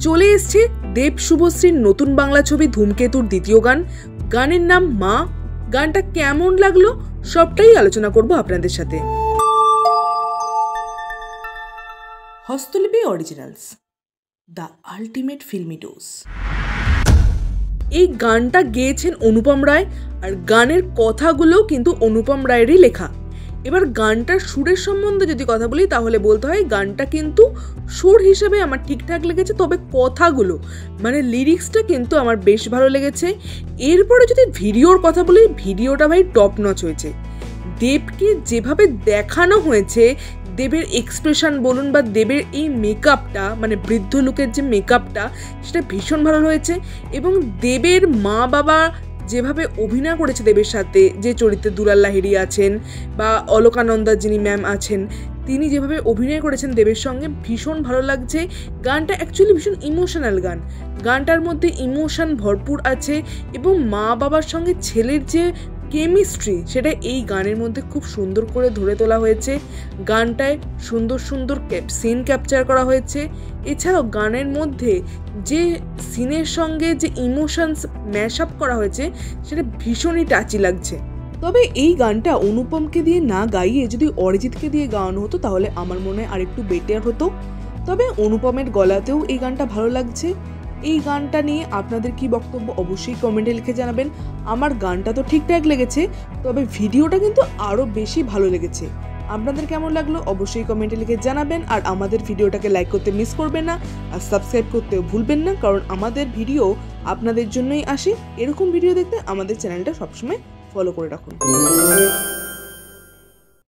চলে এসছে দেব শুভশ্রীর নতুন বাংলা ছবি ধূমকেতুর দ্বিতীয় গান। গানের নাম মা। গানটা কেমন লাগলো সবটাই আলোচনা করব আপনাদের সাথে। Hastalipi originals, the ultimate filmi dose. এই গানটা গেয়েছেন অনুপম রায়, আর গানের কথাগুলোও কিন্তু অনুপম রায়েরই লেখা। এবার গানটার সুরের সম্বন্ধে যদি কথা বলি তাহলে বলতে হয় গানটা কিন্তু সুর হিসেবে আমার ঠিকঠাক লেগেছে, তবে কথাগুলো মানে লিরিক্সটা কিন্তু আমার বেশ ভালো লেগেছে। এরপরে যদি ভিডিওর কথা বলি, ভিডিওটা ভাই টপ নচ হয়েছে। দেবকে যেভাবে দেখানো হয়েছে, দেবের এক্সপ্রেশন বলুন বা দেবের এই মেকআপটা মানে বৃদ্ধ লুকের যে মেকআপটা সেটা ভীষণ ভালো হয়েছে। এবং দেবের মা বাবা যেভাবে অভিনয় করেছে দেবের সাথে, যে চরিত্রে দুলাল লাহিড়ী আছেন বা অলকানন্দা যিনি ম্যাম আছেন, তিনি যেভাবে অভিনয় করেছেন দেবের সঙ্গে ভীষণ ভালো লাগছে। গানটা অ্যাকচুয়ালি ভীষণ ইমোশনাল গান, গানটার মধ্যে ইমোশন ভরপুর আছে এবং মা বাবার সঙ্গে ছেলের যে কেমিস্ট্রি সেটা এই গানের মধ্যে খুব সুন্দর করে ধরে তোলা হয়েছে। গানটায় সুন্দর সুন্দর সিন ক্যাপচার করা হয়েছে। এছাড়াও গানের মধ্যে যে সিনের সঙ্গে যে ইমোশনস ম্যাশ আপ করা হয়েছে সেটা ভীষণই টাচি লাগছে। তবে এই গানটা অনুপমকে দিয়ে না গাইয়ে যদি অরিজিৎকে দিয়ে গাওয়ানো হতো তাহলে আমার মনে হয় আরেকটু বেটার হতো। তবে অনুপমের গলাতেও এই গানটা ভালো লাগছে। এই গানটা নিয়ে আপনাদের কি বক্তব্য অবশ্যই কমেন্টে লিখে জানাবেন। আমার গানটা তো ঠিকঠাক লেগেছে, তবে ভিডিওটা কিন্তু আরও বেশি ভালো লেগেছে। আপনাদের কেমন লাগলো অবশ্যই কমেন্টে লিখে জানাবেন। আর আমাদের ভিডিওটাকে লাইক করতে মিস করবেন না, আর সাবস্ক্রাইব করতেও ভুলবেন না, কারণ আমাদের ভিডিও আপনাদের জন্যই আসে। এরকম ভিডিও দেখতে আমাদের চ্যানেলটা সবসময় ফলো করে রাখুন।